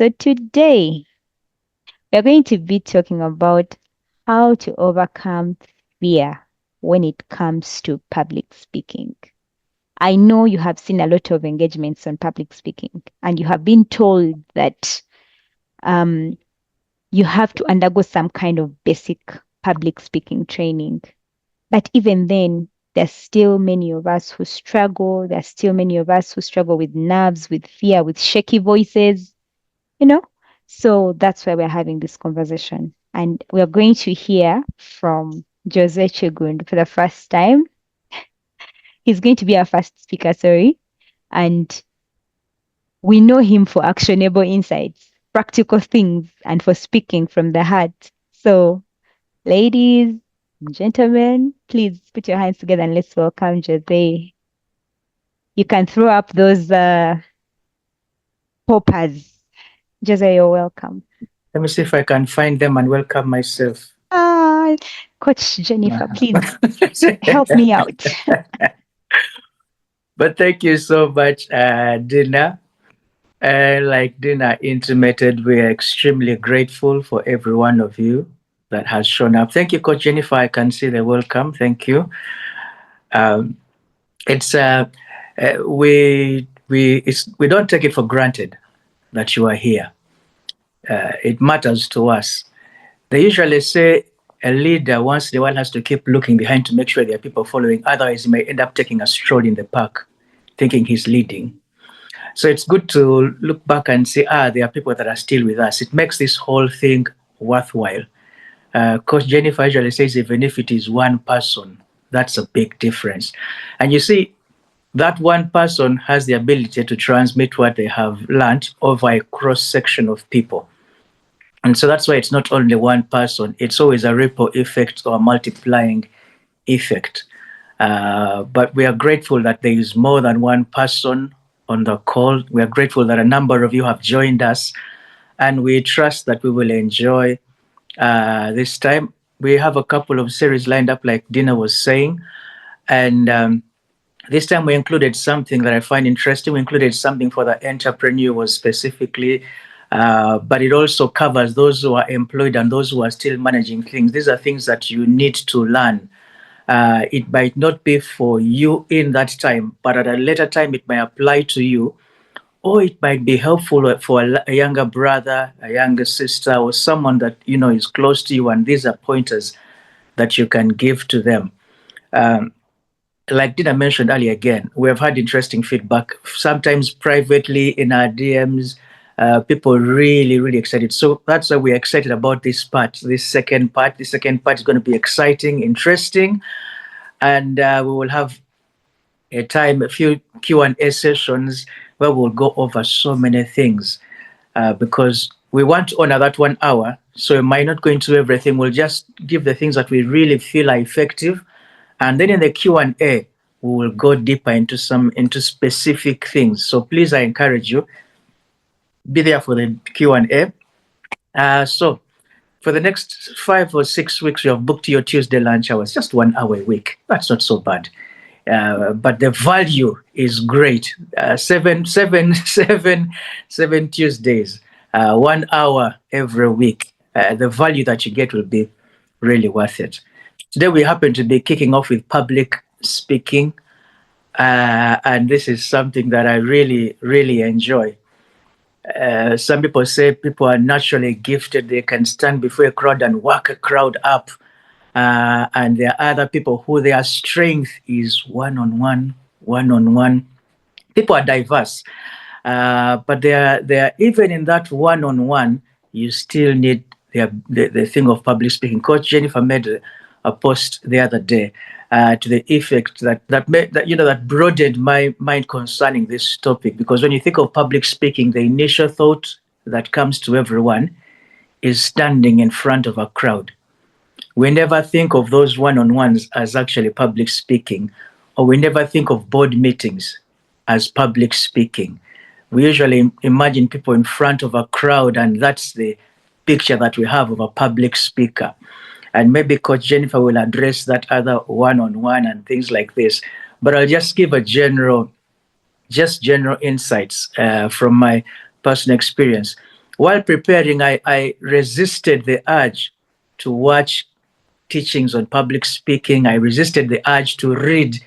So today we're going to be talking about how to overcome fear when it comes to public speaking. I know you have seen a lot of engagements on public speaking, and you have been told that um, you have to undergo some kind of basic public speaking training. But even then, there's still many of us who struggle. There's still many of us who struggle with nerves, with fear, with shaky voices, you know? So that's why we're having this conversation. And we're going to hear from Jose Chegund for the first time. He's going to be our first speaker, sorry. And we know him for actionable insights, practical things, and for speaking from the heart. So, ladies and gentlemen, please put your hands together and let's welcome Jose. You can throw up those poppers. Jose, you're welcome. Let me see if I can find them and welcome myself. Ah, Coach Jennifer, please help me out. But thank you so much, Dina. Like Dina intimated, we are extremely grateful for every one of you that has shown up. Thank you, Coach Jennifer. I can see the welcome. Thank you. It's we don't take it for granted that you are here. It matters to us. They usually say a leader once in a while has to keep looking behind to make sure there are people following. Otherwise, he may end up taking a stroll in the park, thinking he's leading. So it's good to look back and say, there are people that are still with us. It makes this whole thing worthwhile. Coach Jennifer usually says, even if it is one person, that's a big difference. And you see, that one person has the ability to transmit what they have learned over a cross section of people. And so that's why it's not only one person, it's always a ripple effect or a multiplying effect. But we are grateful that there is more than one person on the call. We are grateful that a number of you have joined us, and we trust that we will enjoy this time. We have a couple of series lined up, like Dina was saying, and this time we included something that I find interesting. We included something for the entrepreneurs specifically, but it also covers those who are employed and those who are still managing things. These are things that you need to learn. It might not be for you in that time, but at a later time it might apply to you, or it might be helpful for a younger brother, a younger sister, or someone that is close to you. And these are pointers that you can give to them. Like Dina mentioned earlier, again, we have had interesting feedback, sometimes privately in our DMs. People really, really excited. So that's why we're excited about this part, this second part. The second part is going to be exciting, interesting, and we will have a few Q&A sessions where we'll go over so many things because we want to honor that 1 hour. So we might not go into everything. We'll just give the things that we really feel are effective. And then in the Q&A, we will go deeper into specific things. So please, I encourage you, be there for the Q&A. So for the next 5 or 6 weeks, you have booked your Tuesday lunch hours, just 1 hour a week. That's not so bad. But the value is great. 7 Tuesdays, 1 hour every week. The value that you get will be really worth it. Today we happen to be kicking off with public speaking, and this is something that I really, really enjoy. Some people say people are naturally gifted. They can stand before a crowd and work a crowd up. And there are other people who their strength is one-on-one. People are diverse. But they are even in that one-on-one, you still need the thing of public speaking. Coach Jennifer made a post the other day to the effect that broadened my mind concerning this topic, because when you think of public speaking, the initial thought that comes to everyone is standing in front of a crowd. We never think of those one-on-ones as actually public speaking, or we never think of board meetings as public speaking. We usually imagine people in front of a crowd, and that's the picture that we have of a public speaker. And maybe Coach Jennifer will address that other one-on-one and things like this. But I'll just give a general insights from my personal experience. While preparing, I resisted the urge to watch teachings on public speaking. I resisted the urge to read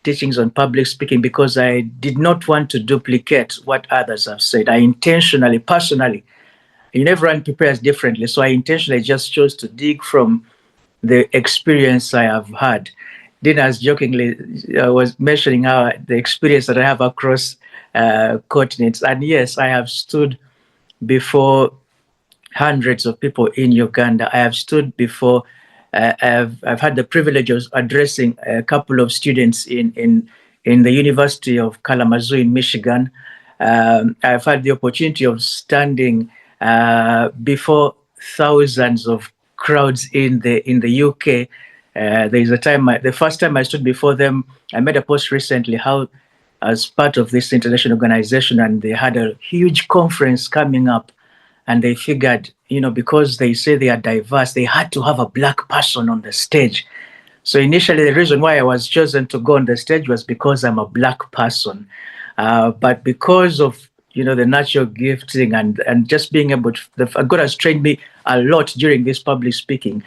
teachings on public speaking because I did not want to duplicate what others have said. I intentionally, personally, everyone prepares differently. So I intentionally just chose to dig from the experience I have had. Dinas jokingly was mentioning how the experience that I have across continents. And yes, I have stood before hundreds of people in Uganda. I have stood before, I've had the privilege of addressing a couple of students in the University of Kalamazoo in Michigan. I've had the opportunity of standing before thousands of crowds in the UK. There is a time, the first time I stood before them, I made a post recently how, as part of this international organization, and they had a huge conference coming up, and they figured, because they say they are diverse, they had to have a black person on the stage. So initially, the reason why I was chosen to go on the stage was because I'm a black person. But because of the natural gifting and just being able to, God has trained me a lot during this public speaking.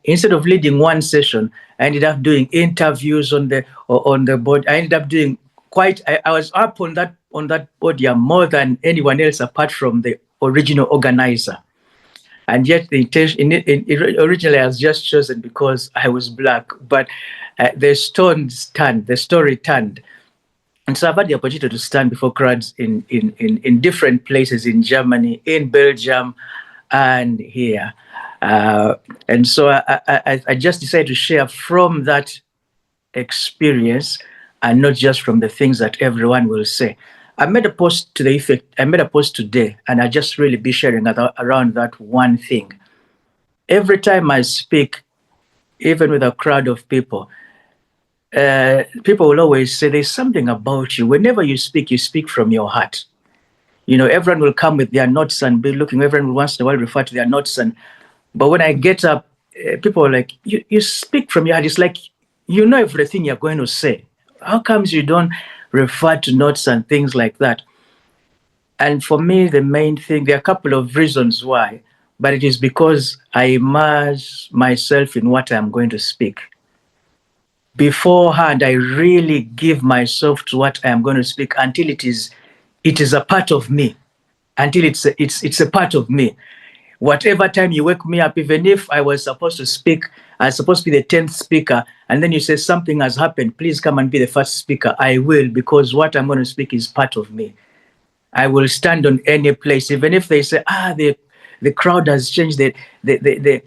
Instead of leading one session, I ended up doing interviews on the board. I ended up doing I was up on that podium more than anyone else apart from the original organizer. And yet the intention originally I was just chosen because I was black, but the story turned. And so I've had the opportunity to stand before crowds in different places in Germany, in Belgium, and here. And so I just decided to share from that experience and not just from the things that everyone will say. I made a post to the effect, I made a post today, and I just really be sharing around that one thing. Every time I speak, even with a crowd of people, people will always say there's something about you. Whenever you speak from your heart. Everyone will come with their notes and be looking, everyone will once in a while refer to their notes. But when I get up, people are like, you speak from your heart. It's like, everything you're going to say. How comes you don't refer to notes and things like that? And for me, the main thing, there are a couple of reasons why, but it is because I immerse myself in what I'm going to speak. Beforehand, I really give myself to what I am going to speak until it is a part of me, until it's a part of me. Whatever time you wake me up, even if I was supposed to speak, I was supposed to be the 10th speaker, and then you say something has happened, please come and be the first speaker. I will, because what I'm going to speak is part of me. I will stand on any place, even if they say, the crowd has changed, the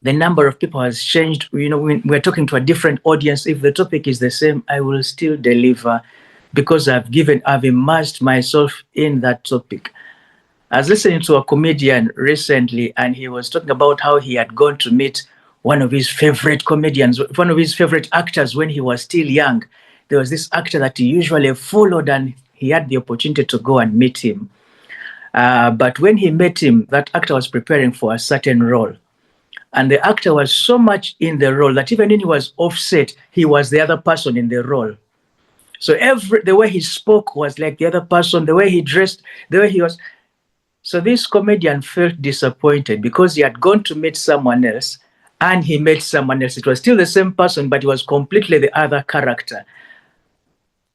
number of people has changed. We're talking to a different audience. If the topic is the same, I will still deliver because I've immersed myself in that topic. I was listening to a comedian recently, and he was talking about how he had gone to meet one of his favorite comedians, one of his favorite actors when he was still young. There was this actor that he usually followed, and he had the opportunity to go and meet him. But when he met him, that actor was preparing for a certain role. And the actor was so much in the role that even when he was offset, he was the other person in the role. So the way he spoke was like the other person, the way he dressed, the way he was. So this comedian felt disappointed because he had gone to meet someone else and he met someone else. It was still the same person, but he was completely the other character.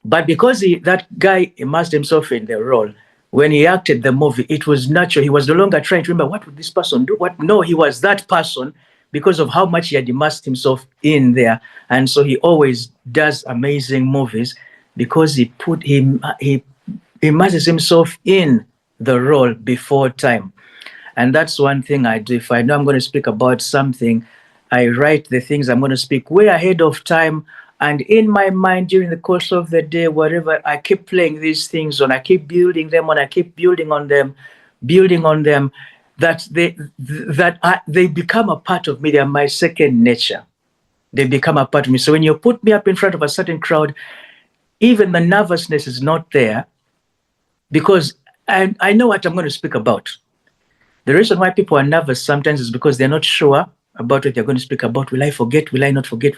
But because that guy immersed himself in the role, when he acted the movie, it was natural. He was no longer trying to remember, what would this person do? No, he was that person because of how much he had immersed himself in there. And so he always does amazing movies because he immerses himself in the role before time. And that's one thing I do. If I know I'm going to speak about something, I write the things I'm going to speak way ahead of time. And in my mind, during the course of the day, whatever, I keep playing these things on, I keep building them on, I keep building on them, that they become a part of me. They are my second nature. They become a part of me. So when you put me up in front of a certain crowd, even the nervousness is not there because I know what I'm going to speak about. The reason why people are nervous sometimes is because they're not sure about what they're going to speak about. Will I forget? Will I not forget?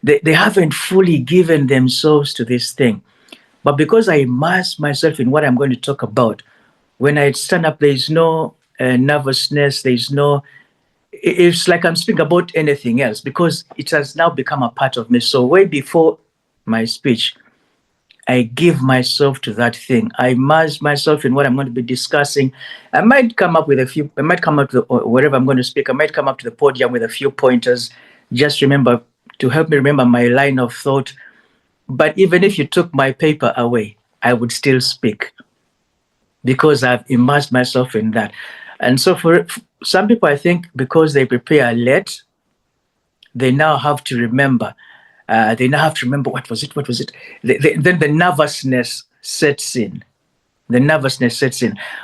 They haven't fully given themselves to this thing. But because I immerse myself in what I'm going to talk about, When I stand up, there's no nervousness. It's like I'm speaking about anything else because it has now become a part of me. So way before my speech, I give myself to that thing. I immerse myself in what I'm going to be discussing. I might come up to wherever I'm going to speak. I might come up to the podium with a few pointers. Just remember to help me remember my line of thought. But even if you took my paper away, I would still speak because I've immersed myself in that. And so for some people, I think because they prepare late, they now have to remember. What was it? Then the nervousness sets in.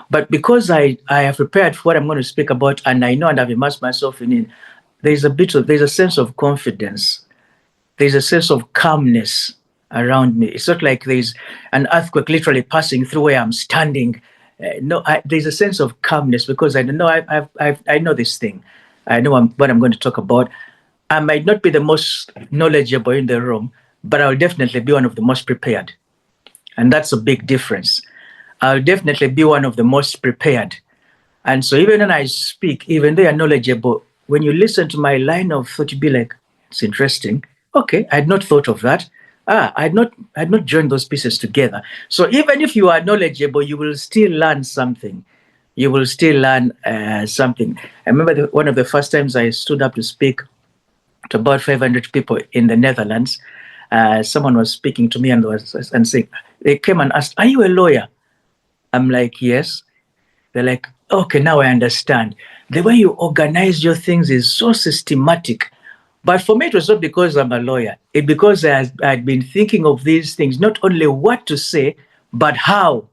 But because I have prepared for what I'm going to speak about, and I know and I've immersed myself in it, there's a sense of confidence. There's a sense of calmness around me. It's not like there's an earthquake literally passing through where I'm standing. There's a sense of calmness because I know I know this thing. I know what I'm going to talk about. I might not be the most knowledgeable in the room, but I'll definitely be one of the most prepared. And that's a big difference. I'll definitely be one of the most prepared. And so even when I speak, even though you're knowledgeable, when you listen to my line of thought, you'd be like, it's interesting. Okay, I had not thought of that. I had not joined those pieces together. So even if you are knowledgeable, you will still learn something. You will still learn something. I remember one of the first times I stood up to speak to about 500 people in the Netherlands. Someone was speaking to me and saying, they came and asked, "Are you a lawyer?" I'm like, "Yes." They're like, "Okay, now I understand. The way you organize your things is so systematic." But for me, it was not because I'm a lawyer. It's because I'd been thinking of these things, not only what to say, but how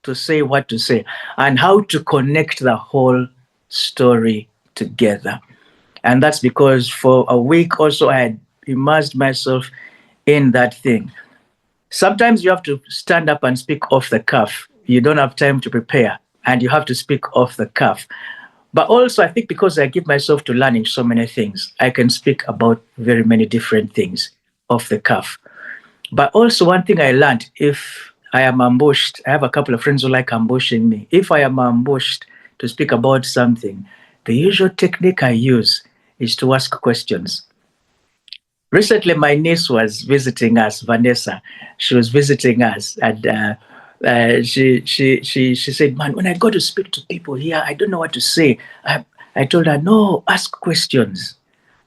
to say what to say and how to connect the whole story together. And that's because for a week also, I had immersed myself in that thing. Sometimes you have to stand up and speak off the cuff. You don't have time to prepare and you have to speak off the cuff. But also, I think because I give myself to learning so many things, I can speak about very many different things off the cuff. But also, one thing I learned, if I am ambushed, I have a couple of friends who like ambushing me. If I am ambushed to speak about something, the usual technique I use is to ask questions. Recently, my niece was visiting us, Vanessa. She was visiting us, and she said, "Man, when I go to speak to people here, I don't know what to say." I told her, "No, ask questions.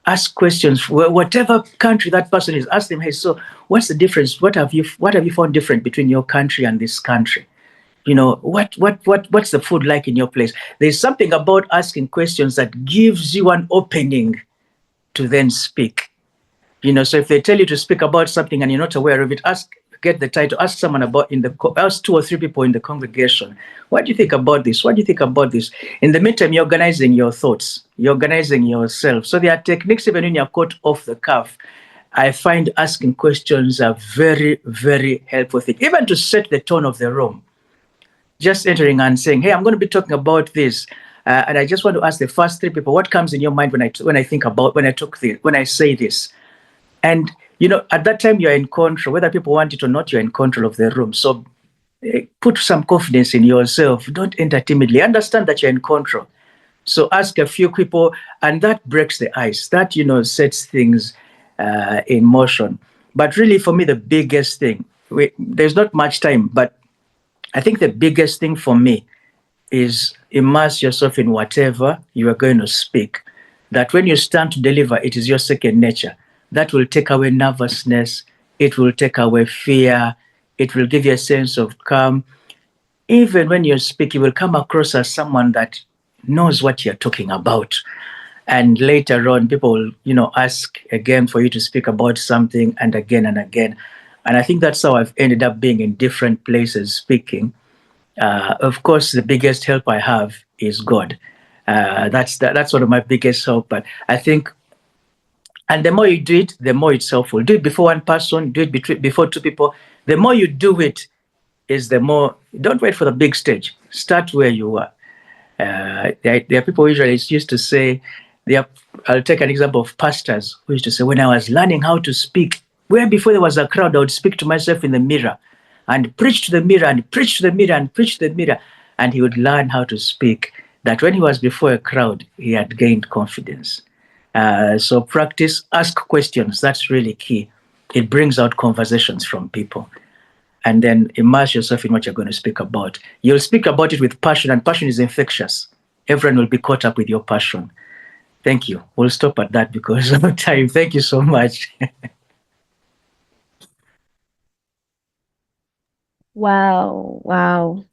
Ask questions. Whatever country that person is, ask them, hey, so what's the difference? What have you found different between your country and this country? You know, what's the food like in your place?" There's something about asking questions that gives you an opening to then speak. You know, so if they tell you to speak about something and you're not aware of it, get the title, ask someone ask 2 or 3 people in the congregation, what do you think about this? What do you think about this? In the meantime, you're organizing your thoughts, you're organizing yourself. So there are techniques even when you're caught off the cuff. I find asking questions a very, very helpful thing, even to set the tone of the room. Just entering and saying, "Hey, I'm going to be talking about this. And I just want to ask the first 3 people, what comes in your mind when I say this?" And, you know, at that time, you're in control. Whether people want it or not, you're in control of the room. So put some confidence in yourself. Don't enter timidly. Understand that you're in control. So ask a few people, and that breaks the ice. That, you know, sets things in motion. But really, for me, the biggest thing, there's not much time, but I think the biggest thing for me is immerse yourself in whatever you are going to speak. That when you stand to deliver, it is your second nature. That will take away nervousness. It will take away fear. It will give you a sense of calm. Even when you speak, you will come across as someone that knows what you're talking about. And later on, people will, you know, ask again for you to speak about something and again and again. And I think that's how I've ended up being in different places speaking. Of course, the biggest help I have is God. That's one of my biggest help. But I think, and the more you do it, the more it's helpful. Do it before one person, do it before 2 people. The more you do it, is the more, don't wait for the big stage. Start where you are. There are people who usually used to say, I'll take an example of pastors who used to say, when I was learning how to speak, where before there was a crowd, I would speak to myself in the mirror and preach to the mirror and preach to the mirror and preach to the mirror. and he would learn how to speak, that when he was before a crowd, he had gained confidence. So practice, ask questions. That's really key. It brings out conversations from people. And then immerse yourself in what you're going to speak about. You'll speak about it with passion, and passion is infectious. Everyone will be caught up with your passion. Thank you. We'll stop at that because of time. Thank you so much. Wow, wow.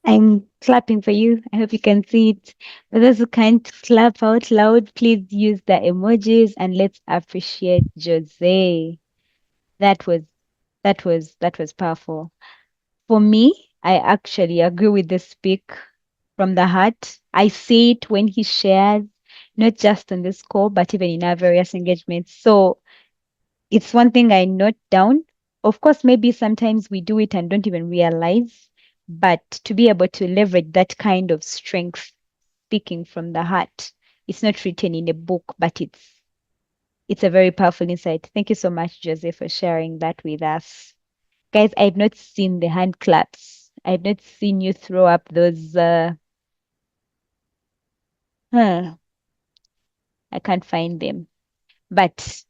I'm clapping for you. I hope you can see it. For those who can't clap out loud, please use the emojis and let's appreciate Jose. That was that was powerful. For me, I actually agree with the speak from the heart. I see it when he shares, not just on this call, but even in our various engagements. So it's one thing I note down. Of course, maybe sometimes we do it and don't even realize, but to be able to leverage that kind of strength, speaking from the heart, it's not written in a book, but it's a very powerful insight. Thank you so much, Jose, for sharing that with us. Guys, I've not seen the hand claps. I've not seen you throw up those I can't find them. But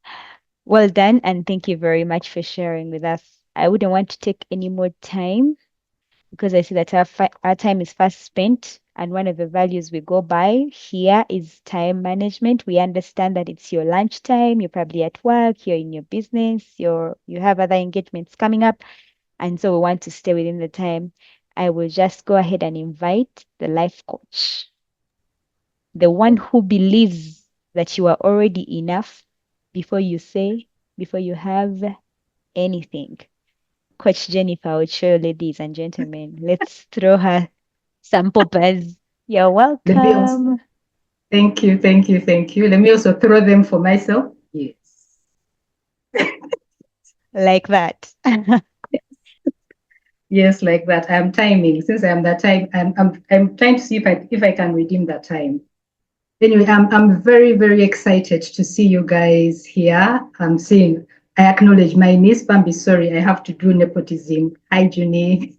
well done, and thank you very much for sharing with us. I wouldn't want to take any more time because I see that our time is fast spent. And one of the values we go by here is time management. We understand that it's your lunch time, you're probably at work, you're in your business, you have other engagements coming up. And so we want to stay within the time. I will just go ahead and invite the life coach, the one who believes that you are already enough before you have anything. Coach Jennifer Ochoa, ladies and gentlemen, let's throw her some poppers. You're Let me also, welcome. thank you. Let me also throw them for myself. Yes. Like that. Yes, like that. I'm timing. Since I'm that time, I'm trying to see if I can redeem that time. Anyway, I'm very, very excited to see you guys here. I acknowledge my niece Bambi. Sorry, I have to do nepotism. Hi, Junie.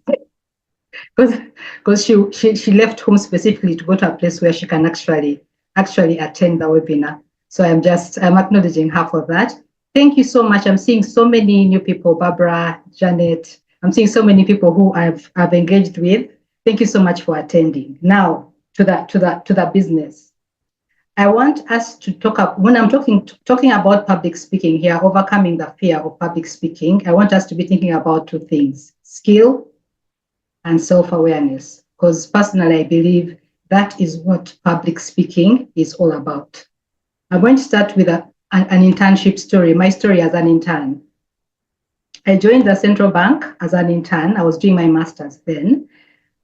Because she left home specifically to go to a place where she can actually attend the webinar. So I'm acknowledging her for that. Thank you so much. I'm seeing so many new people, Barbara, Janet. I'm seeing so many people who I've engaged with. Thank you so much for attending. Now to the business. I want us to when I'm talking about public speaking here, overcoming the fear of public speaking. I want us to be thinking about two things: skill and self-awareness, because personally, I believe that is what public speaking is all about. I'm going to start with an internship story, my story as an intern. I joined the central bank as an intern. I was doing my master's then,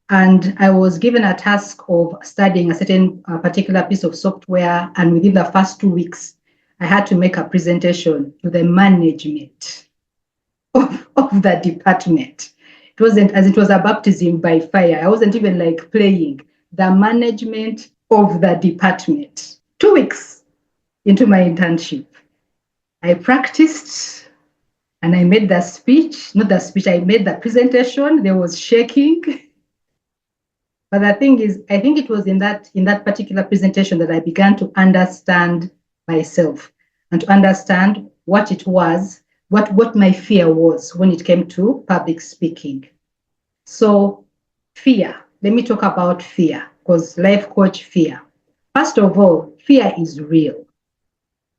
and I was given a task of studying a certain particular piece of software, and within the first 2 weeks, I had to make a presentation to the management of the department. It wasn't as it was a baptism by fire. I wasn't even like playing. The management of the department. 2 weeks into my internship, I practiced and I made the speech. Not the speech, I made the presentation. There was shaking. But the thing is, I think it was in that particular presentation that I began to understand myself and to understand what it was, what my fear was when it came to public speaking. So fear, let me talk about fear, because life coach fear. First of all, fear is real.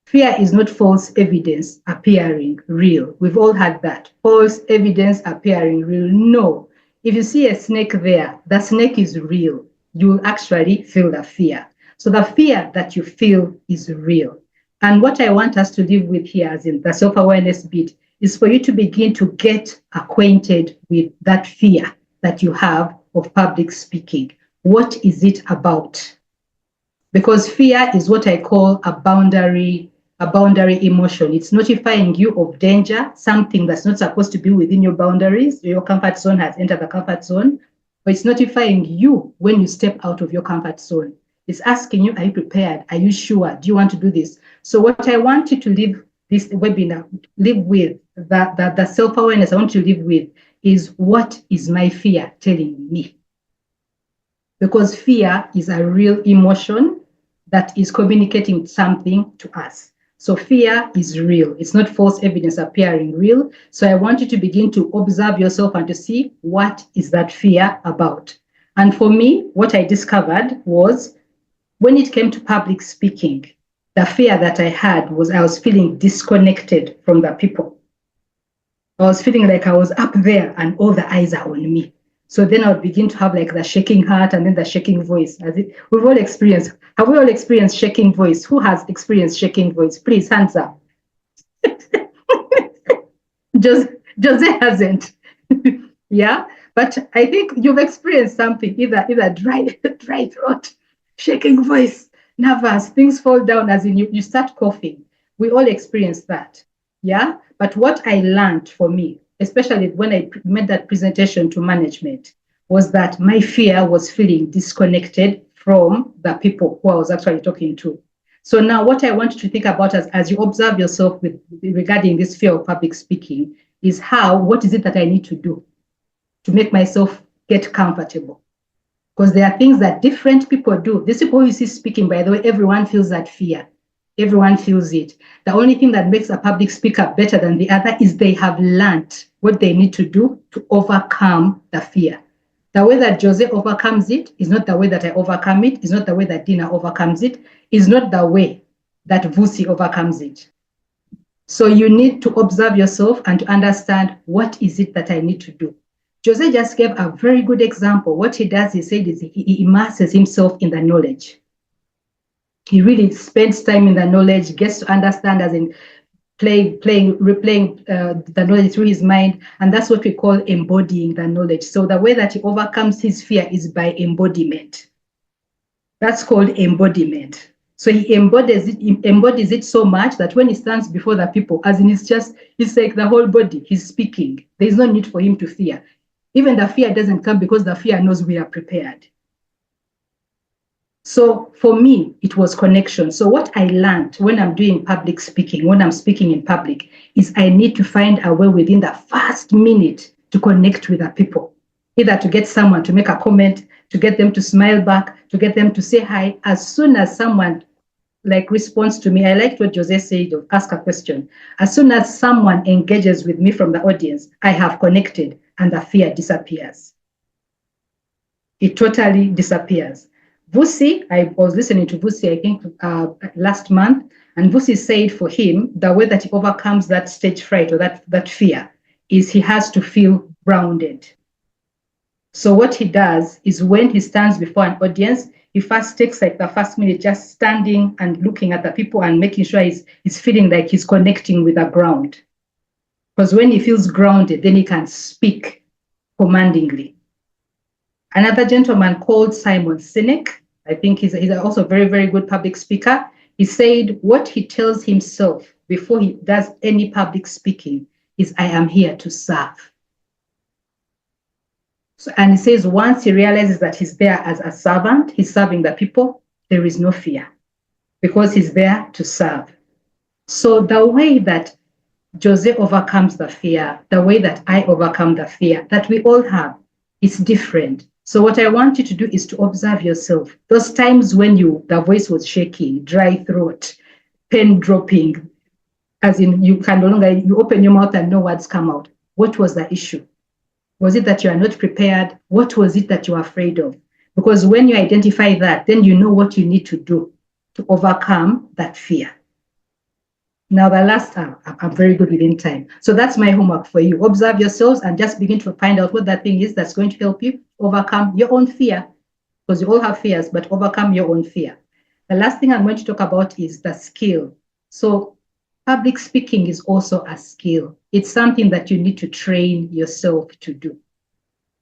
Fear is not false evidence appearing real. We've all had that. False evidence appearing real. No. If you see a snake there, the snake is real. You will actually feel the fear. So the fear that you feel is real. And what I want us to live with here, as in the self-awareness bit, is for you to begin to get acquainted with that fear that you have of public speaking. What is it about? Because fear is what I call a boundary emotion. It's notifying you of danger, something that's not supposed to be within your boundaries. Your comfort zone has entered the comfort zone, but it's notifying you when you step out of your comfort zone. It's asking you, are you prepared? Are you sure? Do you want to do this? So what I want you to live this webinar, live with, the self-awareness I want you to live with is, what is my fear telling me? because fear is a real emotion that is communicating something to us. So fear is real. It's not false evidence appearing real. So I want you to begin to observe yourself and to see what is that fear about. And for me, what I discovered was when it came to public speaking, the fear that I had was I was feeling disconnected from the people. I was feeling like I was up there and all the eyes are on me. So then I would begin to have like the shaking heart and then the shaking voice. Have we all experienced shaking voice? Who has experienced shaking voice? Please, hands up. Jose hasn't. Yeah, but I think you've experienced something, either dry throat, shaking voice, nervous, things fall down as in you start coughing. We all experience that. Yeah, but what I learned for me, especially when I made that presentation to management, was that my fear was feeling disconnected from the people who I was actually talking to. So now what I want you to think about as you observe yourself regarding this fear of public speaking is what is it that I need to do to make myself get comfortable? Because there are things that different people do. These people you see speaking, by the way, everyone feels that fear. Everyone feels it. The only thing that makes a public speaker better than the other is they have learned what they need to do to overcome the fear. The way that Jose overcomes it is not the way that I overcome it, is not the way that Dina overcomes it, is not the way that Vusi overcomes it. So you need to observe yourself and to understand what is it that I need to do. Jose just gave a very good example. What he does, he said, is he immerses himself in the knowledge. He really spends time in the knowledge, gets to understand as in replaying the knowledge through his mind. And that's what we call embodying the knowledge. So the way that he overcomes his fear is by embodiment. That's called embodiment. So he embodies it so much that when he stands before the people, as in it's like the whole body, he's speaking. There's no need for him to fear. Even the fear doesn't come because the fear knows we are prepared. So for me, it was connection. So what I learned when I'm doing public speaking, when I'm speaking in public, is I need to find a way within the first minute to connect with the people, either to get someone to make a comment, to get them to smile back, to get them to say hi. As soon as someone responds to me, I liked what Jose said, of ask a question. As soon as someone engages with me from the audience, I have connected and the fear disappears. It totally disappears. Vusi, I was listening to Vusi, I think last month, and Vusi said for him, the way that he overcomes that stage fright or that fear is he has to feel grounded. So what he does is when he stands before an audience, he first takes the first minute just standing and looking at the people and making sure he's feeling like he's connecting with the ground. Because when he feels grounded, then he can speak commandingly. Another gentleman called Simon Sinek, I think he's also a very, very good public speaker. He said what he tells himself before he does any public speaking is, I am here to serve. So, and he says once he realizes that he's there as a servant, he's serving the people, there is no fear because he's there to serve. So the way that Jose overcomes the fear, the way that I overcome the fear that we all have, is different. So what I want you to do is to observe yourself. Those times when the voice was shaking, dry throat, pen dropping, as in you can no longer, you open your mouth and no words come out. What was the issue? Was it that you are not prepared? What was it that you are afraid of? Because when you identify that, then you know what you need to do to overcome that fear. Now, the last time, I'm very good within time. So that's my homework for you. Observe yourselves and just begin to find out what that thing is that's going to help you overcome your own fear. Because you all have fears, but overcome your own fear. The last thing I'm going to talk about is the skill. So public speaking is also a skill. It's something that you need to train yourself to do.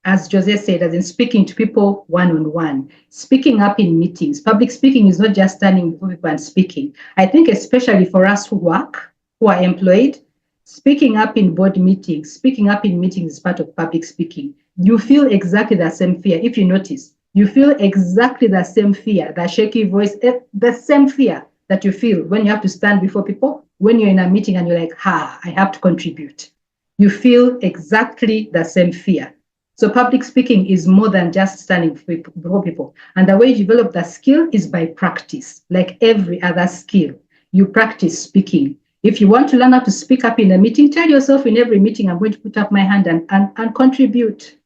As Jose said, as in speaking to people one-on-one, speaking up in meetings. Public speaking is not just standing before people and speaking. I think especially for us who work, who are employed, speaking up in board meetings, speaking up in meetings is part of public speaking. You feel exactly the same fear. If you notice, you feel exactly the same fear, the shaky voice, the same fear that you feel when you have to stand before people, when you're in a meeting and you're like, I have to contribute. You feel exactly the same fear. So public speaking is more than just standing before people. And the way you develop that skill is by practice. Like every other skill, you practice speaking. If you want to learn how to speak up in a meeting, tell yourself in every meeting, I'm going to put up my hand and contribute.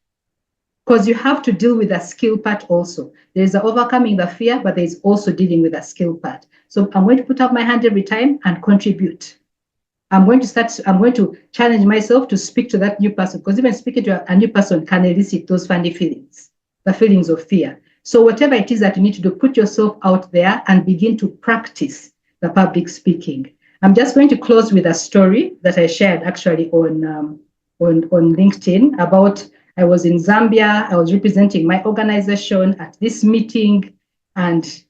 Because you have to deal with the skill part also. There's the overcoming the fear, but there's also dealing with the skill part. So I'm going to put up my hand every time and contribute. I'm going to challenge myself to speak to that new person, because even speaking to a new person can elicit those funny feelings, the feelings of fear. So whatever it is that you need to do, put yourself out there and begin to practice the public speaking. I'm just going to close with a story that I shared actually on LinkedIn about, I was in Zambia, I was representing my organization at this meeting, and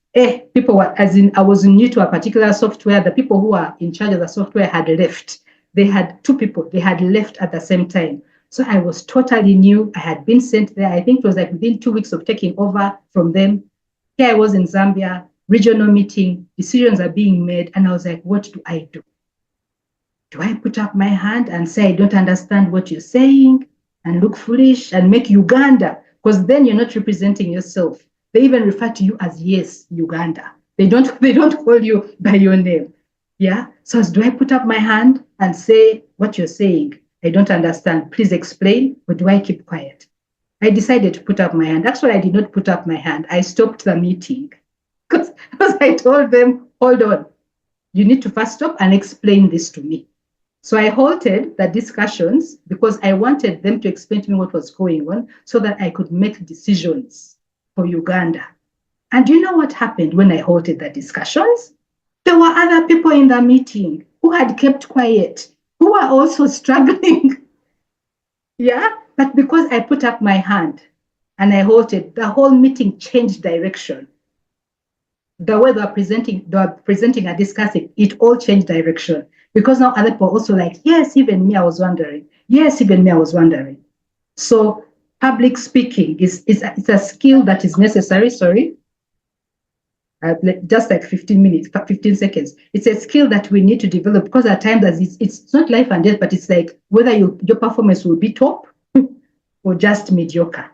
people were, as in, I was new to a particular software. The people who are in charge of the software had left. They had two people, they had left at the same time. So I was totally new. I had been sent there. I think it was like within 2 weeks of taking over from them. Here I was in Zambia, regional meeting, decisions are being made. And I was like, what do I do? Do I put up my hand and say, I don't understand what you're saying and look foolish and make Uganda? Because then you're not representing yourself. They even refer to you as, yes, Uganda. They don't call you by your name. Yeah. So do I put up my hand and say what you're saying? I don't understand. Please explain. Or do I keep quiet? I decided to put up my hand. Actually, I did not put up my hand. I stopped the meeting because I told them, hold on. You need to first stop and explain this to me. So I halted the discussions because I wanted them to explain to me what was going on so that I could make decisions for Uganda. And do you know what happened when I halted the discussions? There were other people in the meeting who had kept quiet, who were also struggling. Yeah, but because I put up my hand and I halted, the whole meeting changed direction. The way they were presenting and discussing, it all changed direction. Because now other people also like, yes, even me, I was wondering. Yes, even me, I was wondering. So public speaking is a skill that is necessary. Sorry. Just like 15 seconds. It's a skill that we need to develop because at times it's not life and death, but it's like whether your performance will be top or just mediocre.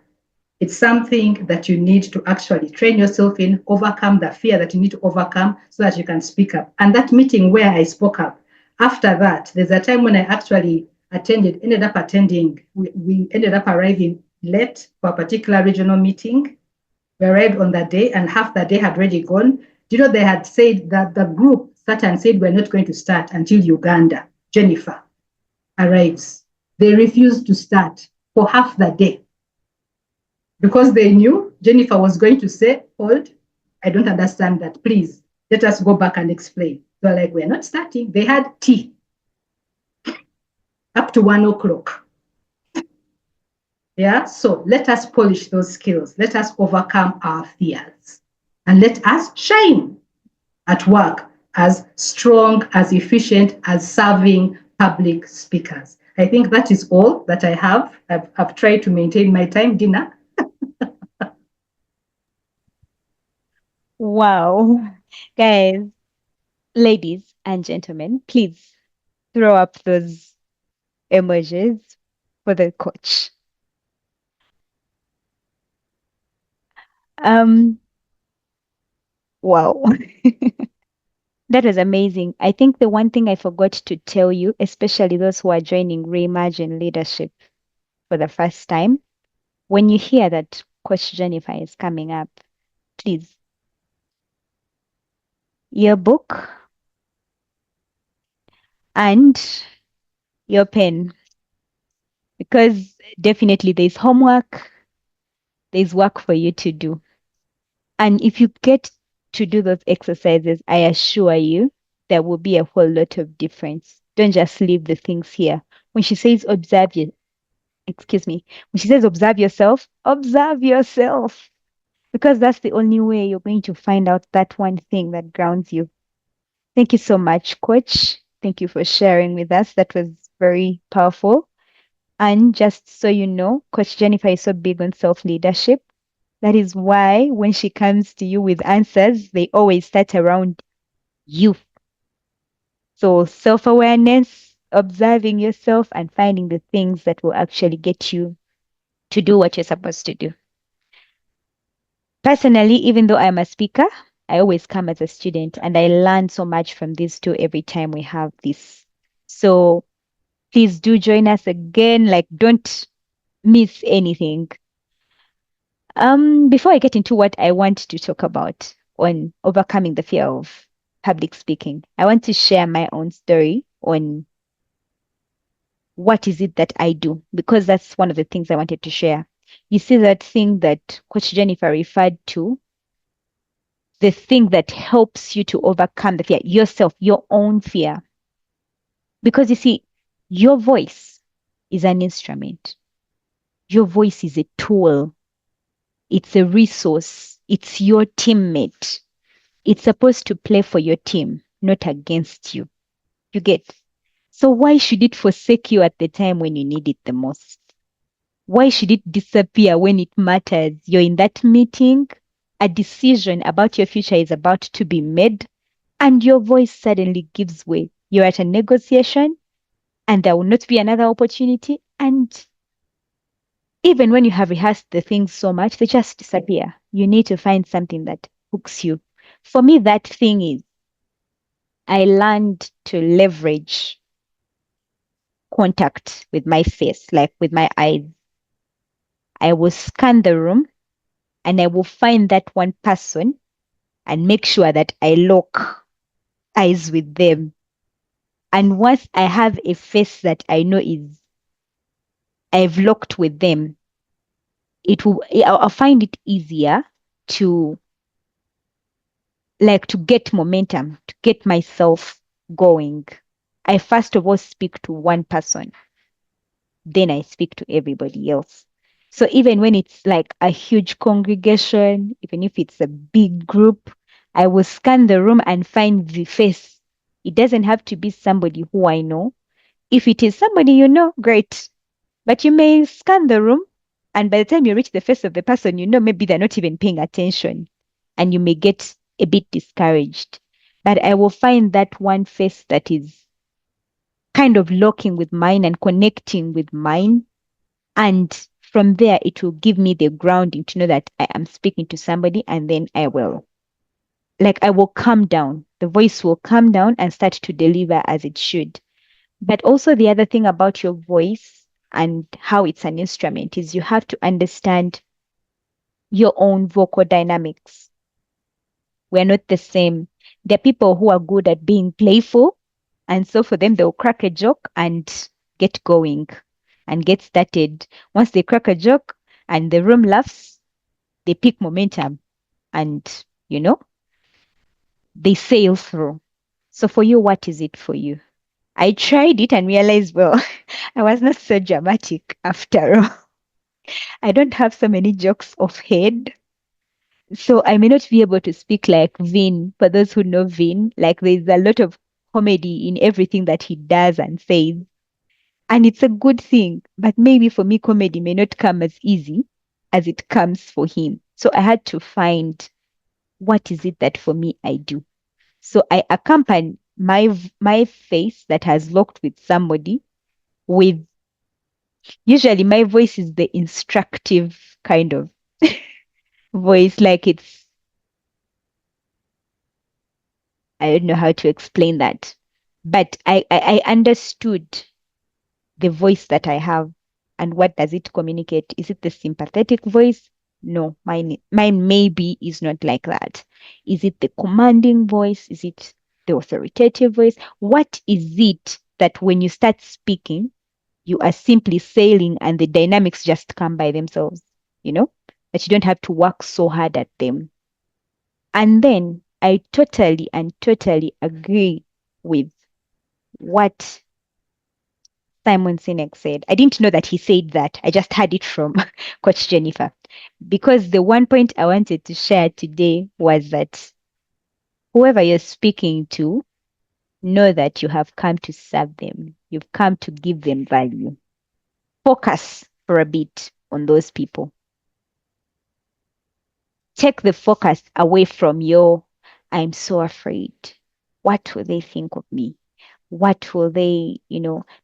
It's something that you need to actually train yourself in, overcome the fear that you need to overcome so that you can speak up. And that meeting where I spoke up, after that, there's a time when I actually ended up attending, we ended up arriving late for a particular regional meeting. We arrived on that day and half the day had already gone. You know, they had said that the group sat and said, we're not going to start until Uganda, Jennifer, arrives. They refused to start for half the day because they knew Jennifer was going to say, hold, I don't understand that. Please, let us go back and explain. They're like, we're not starting. They had tea up to 1 o'clock. Yeah, so let us polish those skills. Let us overcome our fears and let us shine at work as strong, as efficient, as serving public speakers. I think that is all that I have. I've tried to maintain my time. Dina? Wow. Guys, ladies and gentlemen, please throw up those emojis for the coach. Wow. That was amazing. I think the one thing I forgot to tell you, especially those who are joining Reimagine Leadership for the first time, when you hear that Coach Jennifer is coming up, please, your book and your pen, because definitely there's homework, there's work for you to do. And if you get to do those exercises, I assure you, there will be a whole lot of difference. Don't just leave the things here. When she says observe you, excuse me, when she says observe yourself, because that's the only way you're going to find out that one thing that grounds you. Thank you so much, Coach. Thank you for sharing with us. That was very powerful. And just so you know, Coach Jennifer is so big on self leadership. That is why when she comes to you with answers, they always start around you. So self awareness, observing yourself, and finding the things that will actually get you to do what you're supposed to do. Personally, even though I'm a speaker, I always come as a student and I learn so much from these two every time we have this. So please do join us again. Like, don't miss anything. Before I get into what I want to talk about on overcoming the fear of public speaking, I want to share my own story on what is it that I do, because that's one of the things I wanted to share. You see that thing that Coach Jennifer referred to, the thing that helps you to overcome the fear, yourself, your own fear. Because you see, your voice is an instrument. Your voice is a tool. It's a resource. It's your teammate. It's supposed to play for your team, not against you. You get? So why should it forsake you at the time when you need it the most? Why should it disappear when it matters? You're in that meeting, a decision about your future is about to be made, and your voice suddenly gives way. You're at a negotiation, and there will not be another opportunity. And even when you have rehearsed the things so much, they just disappear. You need to find something that hooks you. For me, that thing is I learned to leverage contact with my face, like with my eyes. I will scan the room and I will find that one person and make sure that I lock eyes with them. And once I have a face that I know is I've locked with them, I'll find it easier to to get momentum, to get myself going. I first of all speak to one person, then I speak to everybody else. So even when it's like a huge congregation, even if it's a big group, I will scan the room and find the face. It doesn't have to be somebody who I know. If it is somebody you know, great. But you may scan the room, and by the time you reach the face of the person, you know maybe they're not even paying attention, and you may get a bit discouraged. But I will find that one face that is kind of locking with mine and connecting with mine. And from there, it will give me the grounding to know that I am speaking to somebody, and then I will calm down. The voice will calm down and start to deliver as it should. But also, the other thing about your voice and how it's an instrument is you have to understand your own vocal dynamics. We're not the same. There are people who are good at being playful. And so for them, they'll crack a joke and get going and get started. Once they crack a joke and the room laughs, they pick momentum and, they sail through. So for you, what is it for you? I tried it and realized, well, I was not so dramatic after all. I don't have so many jokes off head. So I may not be able to speak like Vin. For those who know Vin, like there's a lot of comedy in everything that he does and says. And it's a good thing. But maybe for me, comedy may not come as easy as it comes for him. So I had to find what is it that for me I do. So I accompany my face that has locked with somebody with usually my voice is the instructive kind of voice, like I don't know how to explain that. But I understood the voice that I have and what does it communicate? Is it the sympathetic voice? No, mine maybe is not like that. Is it the commanding voice? Is it the authoritative voice? What is it that when you start speaking, you are simply sailing and the dynamics just come by themselves, that you don't have to work so hard at them. And then I totally and totally agree with what Simon Sinek said. I didn't know that he said that. I just heard it from Coach Jennifer. Because the one point I wanted to share today was that whoever you're speaking to, know that you have come to serve them. You've come to give them value. Focus for a bit on those people. Take the focus away from I'm so afraid. What will they think of me? What will they,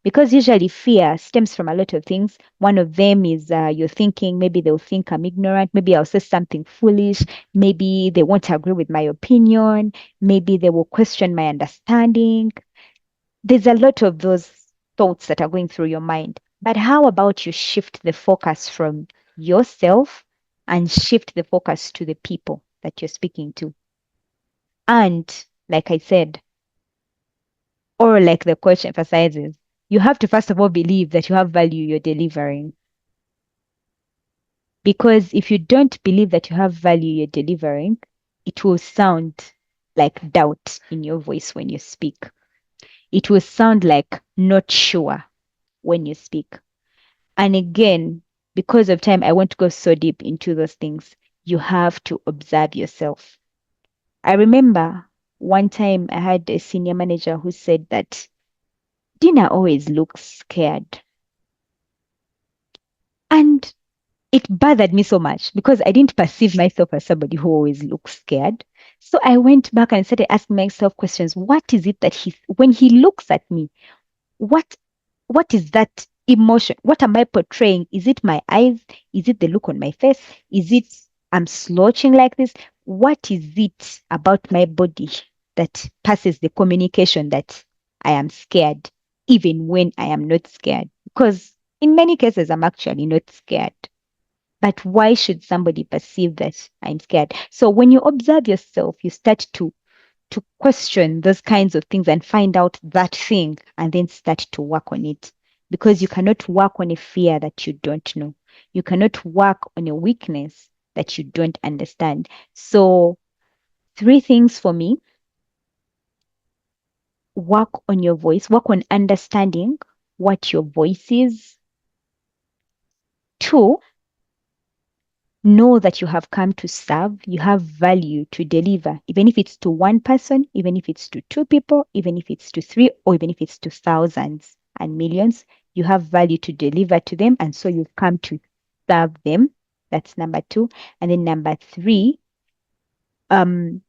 because usually fear stems from a lot of things. One of them is you're thinking maybe they'll think I'm ignorant, maybe I'll say something foolish, maybe they won't agree with my opinion, maybe they will question my understanding. There's a lot of those thoughts that are going through your mind. But how about you shift the focus from yourself and shift the focus to the people that you're speaking to? And like I said, or like the coach emphasizes, you have to first of all believe that you have value you're delivering. Because if you don't believe that you have value you're delivering, it will sound like doubt in your voice when you speak. It will sound like not sure when you speak. And again, because of time, I won't go so deep into those things. You have to observe yourself. I remember one time I had a senior manager who said that Dina always looks scared. And it bothered me so much because I didn't perceive myself as somebody who always looks scared. So I went back and started asking myself questions. What is it that when he looks at me, what what is that emotion? What am I portraying? Is it my eyes? Is it the look on my face? Is it I'm slouching like this? What is it about my body that passes the communication that I am scared, even when I am not scared? Because in many cases, I'm actually not scared. But why should somebody perceive that I'm scared? So when you observe yourself, you start to question those kinds of things and find out that thing and then start to work on it. Because you cannot work on a fear that you don't know. You cannot work on a weakness that you don't understand. So, three things for me: work on your voice, work on understanding what your voice is. Two, know that you have come to serve, you have value to deliver, even if it's to one person, even if it's to two people, even if it's to three, or even if it's to thousands and millions, you have value to deliver to them. And so you've come to serve them. That's number two. And then number three, um,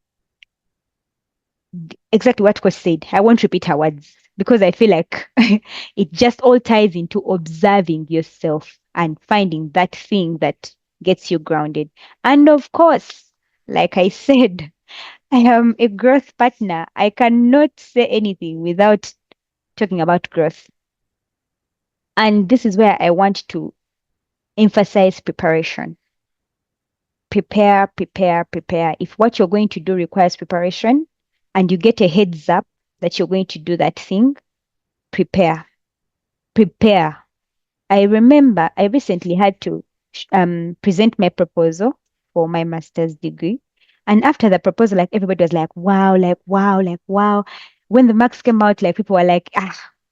exactly what Coach said. I won't repeat her words because I feel like it just all ties into observing yourself and finding that thing that gets you grounded. And of course, like I said, I am a growth partner. I cannot say anything without talking about growth. And this is where I want to emphasize preparation. Prepare, prepare, prepare. If what you're going to do requires preparation and you get a heads up that you're going to do that thing, prepare, prepare. I remember I recently had to present my proposal for my master's degree. And after the proposal, like everybody was like, wow, like, wow, like, wow. When the marks came out, like people were like,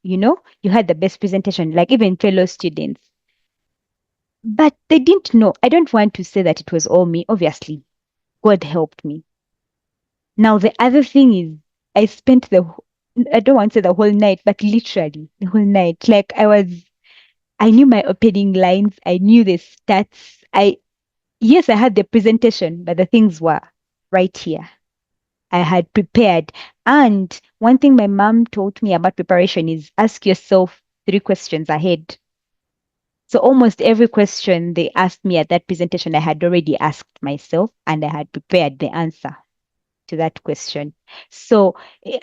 you had the best presentation, like even fellow students. But they didn't know. I don't want to say that it was all me. Obviously, God helped me. Now, the other thing is, I spent I don't want to say the whole night, but literally the whole night. Like I knew my opening lines. I knew the stats. Yes, I had the presentation, but the things were right here. I had prepared. And one thing my mom taught me about preparation is ask yourself three questions ahead. So almost every question they asked me at that presentation, I had already asked myself and I had prepared the answer to that question. So,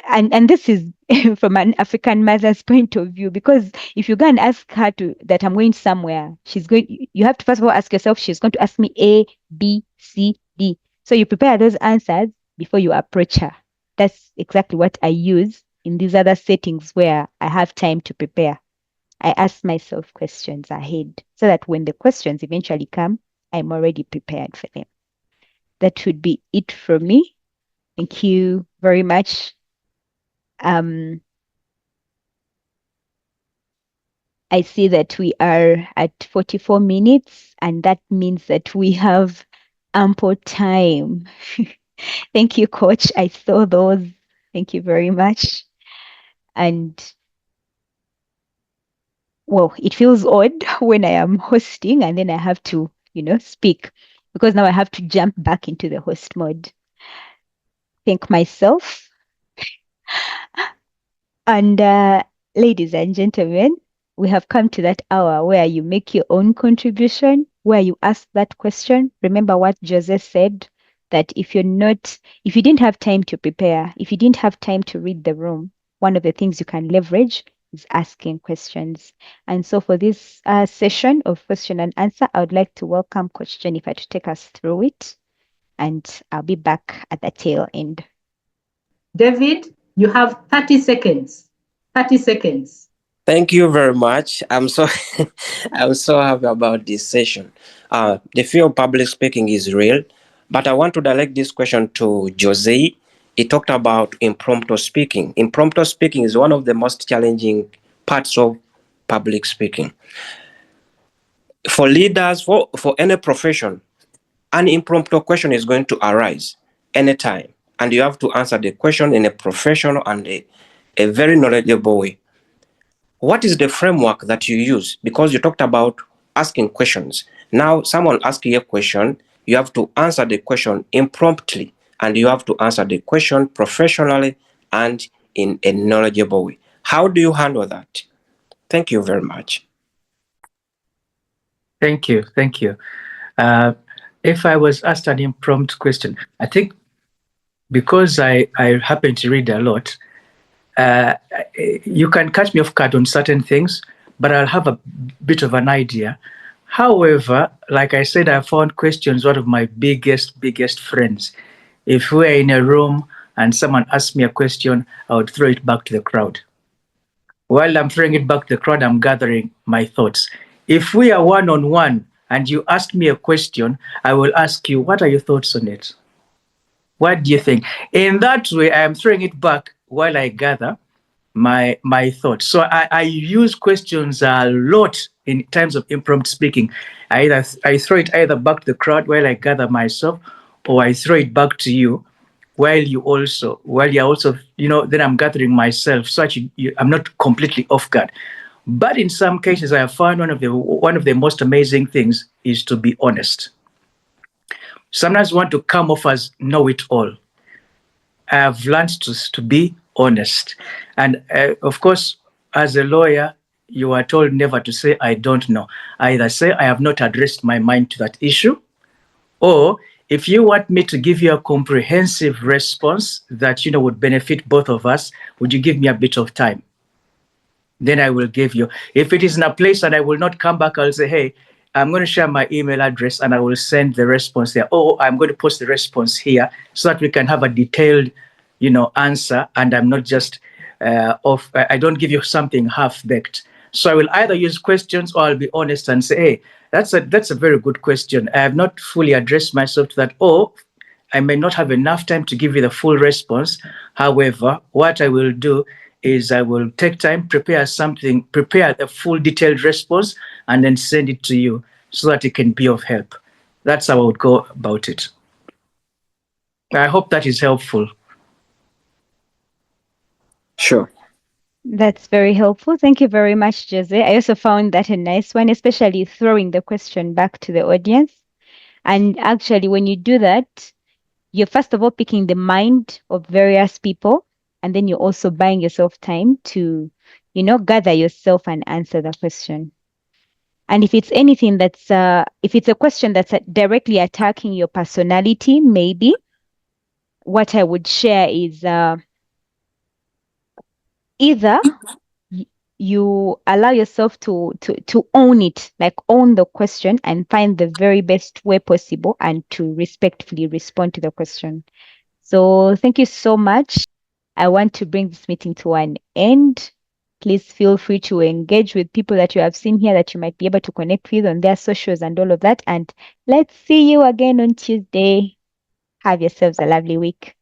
and this is from an African mother's point of view, because if you go and ask her that I'm going somewhere, you have to first of all ask yourself, she's going to ask me A, B, C, D. So you prepare those answers before you approach her. That's exactly what I use in these other settings where I have time to prepare. I ask myself questions ahead so that when the questions eventually come, I'm already prepared for them. That would be it for me. Thank you very much. I see that we are at 44 minutes, and that means that we have ample time. Thank you, Coach. I saw those. Thank you very much. And well, it feels odd when I am hosting and then I have to, speak because now I have to jump back into the host mode. Thank myself. And ladies and gentlemen, we have come to that hour where you make your own contribution, where you ask that question. Remember what Jose said, that if you didn't have time to prepare, if you didn't have time to read the room, one of the things you can leverage is asking questions. And so for this session of question and answer, I would like to welcome Coach Jennifer to take us through it. And I'll be back at the tail end. David, you have 30 seconds. 30 seconds. Thank you very much. I'm so happy about this session. The fear of public speaking is real, but I want to direct this question to Jose. He talked about impromptu speaking. Impromptu speaking is one of the most challenging parts of public speaking. For leaders, for any profession, an impromptu question is going to arise anytime, and you have to answer the question in a professional and a very knowledgeable way. What is the framework that you use? Because you talked about asking questions. Now, someone asks you a question, you have to answer the question impromptu, and you have to answer the question professionally and in a knowledgeable way. How do you handle that? Thank you very much. Thank you. Thank you. If I was asked an impromptu question, I think because I happen to read a lot, you can catch me off guard on certain things, but I'll have a bit of an idea. However, like I said, I found questions one of my biggest friends. If we're in a room and someone asks me a question, I would throw it back to the crowd. While I'm throwing it back to the crowd, I'm gathering my thoughts. If we are one-on-one and you ask me a question, I will ask you, what are your thoughts on it? What do you think? In that way, I am throwing it back while I gather my thoughts. So I use questions a lot in terms of impromptu speaking. I throw it either back to the crowd while I gather myself, or I throw it back to you while you're also, then I'm gathering myself, so I'm not completely off guard. But in some cases, I have found one of the most amazing things is to be honest. Sometimes we want to come off as know-it-all. I have learned to be honest. And of course, as a lawyer, you are told never to say, I don't know. Either say, I have not addressed my mind to that issue, or if you want me to give you a comprehensive response that would benefit both of us, would you give me a bit of time? Then I will give you. If it is in a place and I will not come back, I'll say, hey, I'm going to share my email address and I will send the response there. Oh, I'm going to post the response here so that we can have a detailed, answer. And I'm not just I don't give you something half-baked. So I will either use questions or I'll be honest and say, hey, that's a very good question. I have not fully addressed myself to that. Or I may not have enough time to give you the full response. However, what I will do is I will take time, prepare a full detailed response, and then send it to you so that it can be of help. That's how I would go about it. I hope that is helpful. Sure. That's very helpful. Thank you very much, Jose. I also found that a nice one, especially throwing the question back to the audience. And actually, when you do that, you're first of all picking the mind of various people, and then you're also buying yourself time to, gather yourself and answer the question. And if it's anything if it's a question that's directly attacking your personality, maybe what I would share is either you allow yourself to own it, like own the question and find the very best way possible and to respectfully respond to the question. So thank you so much. I want to bring this meeting to an end. Please feel free to engage with people that you have seen here that you might be able to connect with on their socials and all of that. And let's see you again on Tuesday. Have yourselves a lovely week.